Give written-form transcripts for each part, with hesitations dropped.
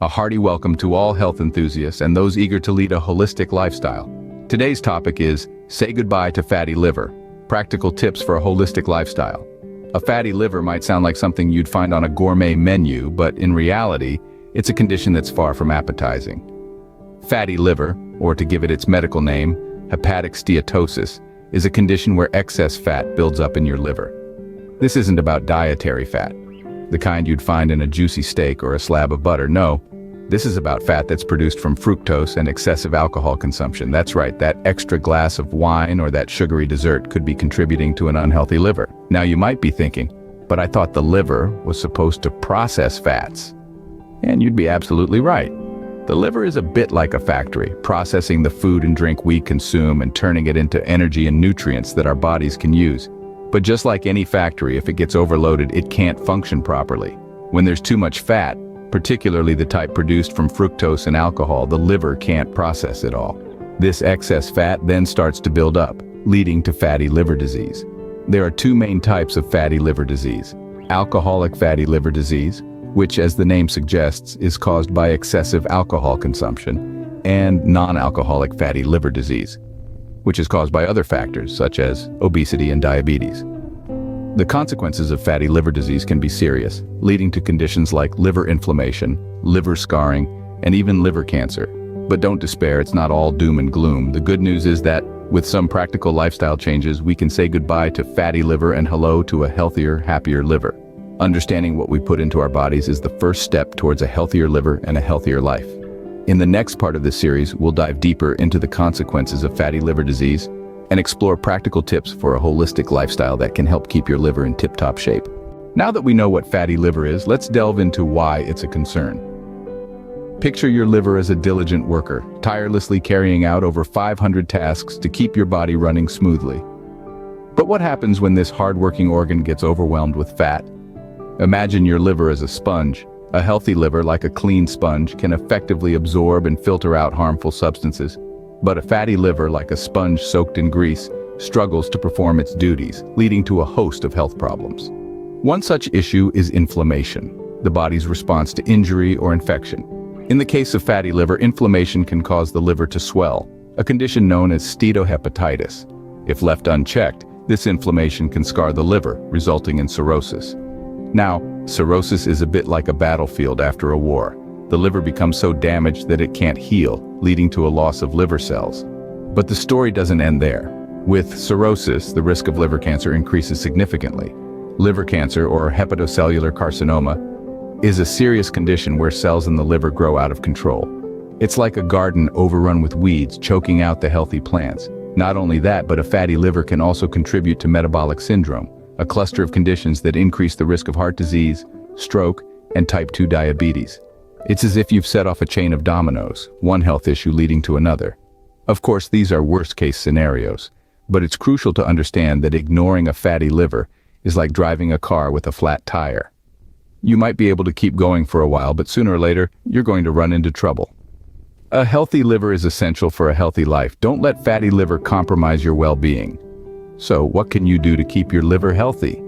A hearty welcome to all health enthusiasts and those eager to lead a holistic lifestyle. Today's topic is Say Goodbye to Fatty Liver, practical tips for a holistic lifestyle. A fatty liver might sound like something you'd find on a gourmet menu, but in reality, it's a condition that's far from appetizing. Fatty liver, or to give it its medical name, hepatic steatosis, is a condition where excess fat builds up in your liver. This isn't about dietary fat, the kind you'd find in a juicy steak or a slab of butter. No, this is about fat that's produced from fructose and excessive alcohol consumption. That's right, that extra glass of wine or that sugary dessert could be contributing to an unhealthy liver. Now you might be thinking, but I thought the liver was supposed to process fats. And you'd be absolutely right. The liver is a bit like a factory, processing the food and drink we consume and turning it into energy and nutrients that our bodies can use. But just like any factory, if it gets overloaded, it can't function properly. When there's too much fat, particularly the type produced from fructose and alcohol, the liver can't process it all. This excess fat then starts to build up, leading to fatty liver disease. There are two main types of fatty liver disease: alcoholic fatty liver disease, which, as the name suggests, is caused by excessive alcohol consumption, and non-alcoholic fatty liver disease, which is caused by other factors such as obesity and diabetes. The consequences of fatty liver disease can be serious, leading to conditions like liver inflammation, liver scarring, and even liver cancer. But don't despair, it's not all doom and gloom. The good news is that, with some practical lifestyle changes, we can say goodbye to fatty liver and hello to a healthier, happier liver. Understanding what we put into our bodies is the first step towards a healthier liver and a healthier life. In the next part of this series, we'll dive deeper into the consequences of fatty liver disease and explore practical tips for a holistic lifestyle that can help keep your liver in tip-top shape. Now that we know what fatty liver is, let's delve into why it's a concern. Picture your liver as a diligent worker, tirelessly carrying out over 500 tasks to keep your body running smoothly. But what happens when this hard-working organ gets overwhelmed with fat? Imagine your liver as a sponge. A healthy liver, like a clean sponge, can effectively absorb and filter out harmful substances. But a fatty liver, like a sponge soaked in grease, struggles to perform its duties, leading to a host of health problems. One such issue is inflammation, the body's response to injury or infection. In the case of fatty liver, inflammation can cause the liver to swell, a condition known as steatohepatitis. If left unchecked, this inflammation can scar the liver, resulting in cirrhosis. Now, cirrhosis is a bit like a battlefield after a war. The liver becomes so damaged that it can't heal, leading to a loss of liver cells. But the story doesn't end there. With cirrhosis, the risk of liver cancer increases significantly. Liver cancer, or hepatocellular carcinoma, is a serious condition where cells in the liver grow out of control. It's like a garden overrun with weeds, choking out the healthy plants. Not only that, but a fatty liver can also contribute to metabolic syndrome, a cluster of conditions that increase the risk of heart disease, stroke, and type 2 diabetes. It's as if you've set off a chain of dominoes, one health issue leading to another. Of course, these are worst-case scenarios, but it's crucial to understand that ignoring a fatty liver is like driving a car with a flat tire. You might be able to keep going for a while, but sooner or later, you're going to run into trouble. A healthy liver is essential for a healthy life. Don't let fatty liver compromise your well-being. So, what can you do to keep your liver healthy?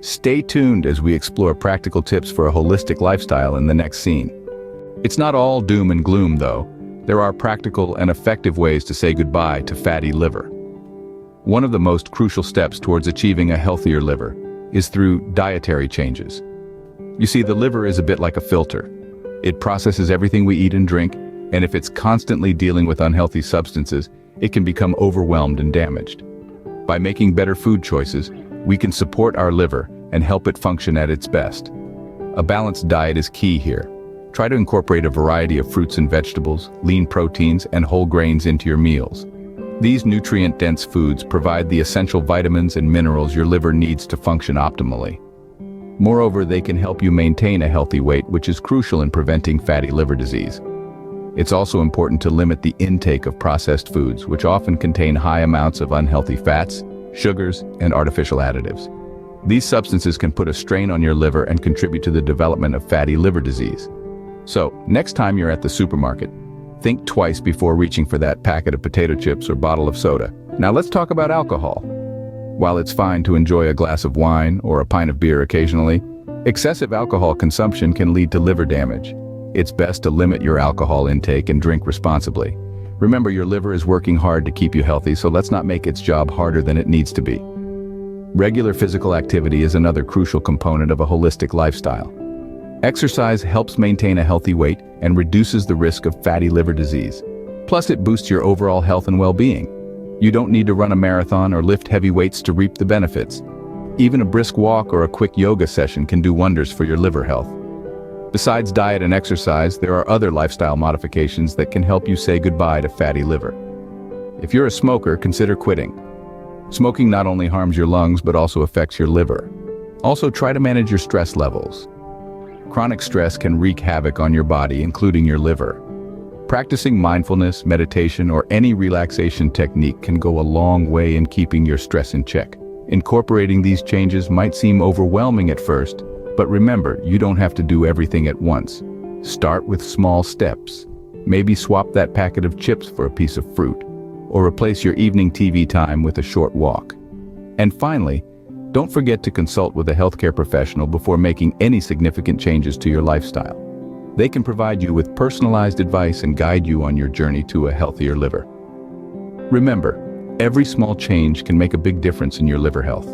Stay tuned as we explore practical tips for a holistic lifestyle in the next scene. It's not all doom and gloom, though. There are practical and effective ways to say goodbye to fatty liver. One of the most crucial steps towards achieving a healthier liver is through dietary changes. You see, the liver is a bit like a filter. It processes everything we eat and drink, and if it's constantly dealing with unhealthy substances, it can become overwhelmed and damaged. By making better food choices, we can support our liver and help it function at its best. A balanced diet is key here. Try to incorporate a variety of fruits and vegetables, lean proteins, and whole grains into your meals. These nutrient-dense foods provide the essential vitamins and minerals your liver needs to function optimally. Moreover, they can help you maintain a healthy weight, which is crucial in preventing fatty liver disease. It's also important to limit the intake of processed foods, which often contain high amounts of unhealthy fats, sugars, and artificial additives. These substances can put a strain on your liver and contribute to the development of fatty liver disease. So, next time you're at the supermarket, think twice before reaching for that packet of potato chips or bottle of soda. Now let's talk about alcohol. While it's fine to enjoy a glass of wine or a pint of beer occasionally, excessive alcohol consumption can lead to liver damage. it's best to limit your alcohol intake and drink responsibly. Remember, your liver is working hard to keep you healthy, so let's not make its job harder than it needs to be. Regular physical activity is another crucial component of a holistic lifestyle. Exercise helps maintain a healthy weight and reduces the risk of fatty liver disease. Plus, it boosts your overall health and well-being. You don't need to run a marathon or lift heavy weights to reap the benefits. Even a brisk walk or a quick yoga session can do wonders for your liver health. Besides diet and exercise, there are other lifestyle modifications that can help you say goodbye to fatty liver. If you're a smoker, consider quitting. Smoking not only harms your lungs but also affects your liver. Also, try to manage your stress levels. Chronic stress can wreak havoc on your body, including your liver. Practicing mindfulness, meditation, or any relaxation technique can go a long way in keeping your stress in check. Incorporating these changes might seem overwhelming at first, but remember, you don't have to do everything at once. Start with small steps. Maybe swap that packet of chips for a piece of fruit, or replace your evening TV time with a short walk. And finally, don't forget to consult with a healthcare professional before making any significant changes to your lifestyle. They can provide you with personalized advice and guide you on your journey to a healthier liver. Remember, every small change can make a big difference in your liver health.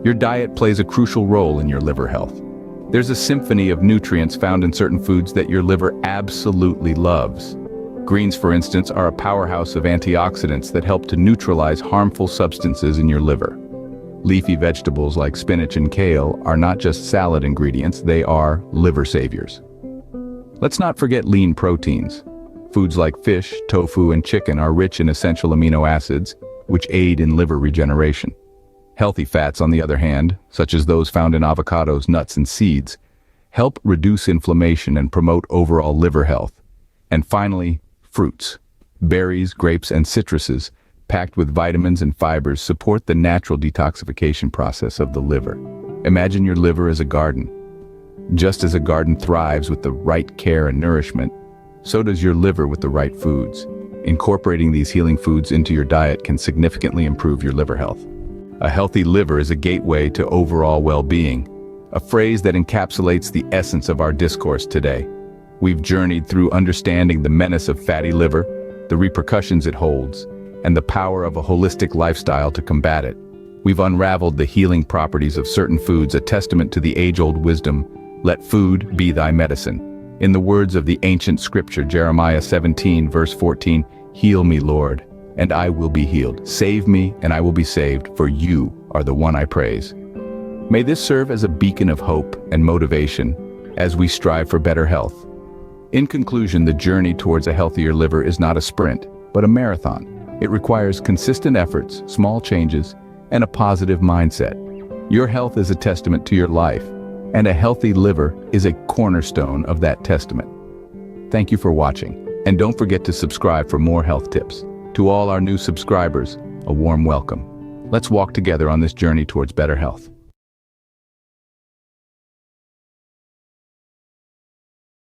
Your diet plays a crucial role in your liver health. There's a symphony of nutrients found in certain foods that your liver absolutely loves. Greens, for instance, are a powerhouse of antioxidants that help to neutralize harmful substances in your liver. Leafy vegetables like spinach and kale are not just salad ingredients, they are liver saviors. Let's not forget lean proteins. Foods like fish, tofu, and chicken are rich in essential amino acids, which aid in liver regeneration. Healthy fats, on the other hand, such as those found in avocados, nuts, and seeds, help reduce inflammation and promote overall liver health. And finally, fruits. Berries, grapes, and citruses, packed with vitamins and fibers, support the natural detoxification process of the liver. Imagine your liver as a garden. Just as a garden thrives with the right care and nourishment, so does your liver with the right foods. Incorporating these healing foods into your diet can significantly improve your liver health. A healthy liver is a gateway to overall well-being, a phrase that encapsulates the essence of our discourse today. We've journeyed through understanding the menace of fatty liver, the repercussions it holds, and the power of a holistic lifestyle to combat it. We've unraveled the healing properties of certain foods, a testament to the age-old wisdom, "Let food be thy medicine." In the words of the ancient scripture, Jeremiah 17, verse 14, "Heal me, Lord, and I will be healed. Save me, and I will be saved, for you are the one I praise." May this serve as a beacon of hope and motivation as we strive for better health. In conclusion, the journey towards a healthier liver is not a sprint, but a marathon. It requires consistent efforts, small changes, and a positive mindset. Your health is a testament to your life, and a healthy liver is a cornerstone of that testament. Thank you for watching, and don't forget to subscribe for more health tips. To all our new subscribers, a warm welcome. Let's walk together on this journey towards better health.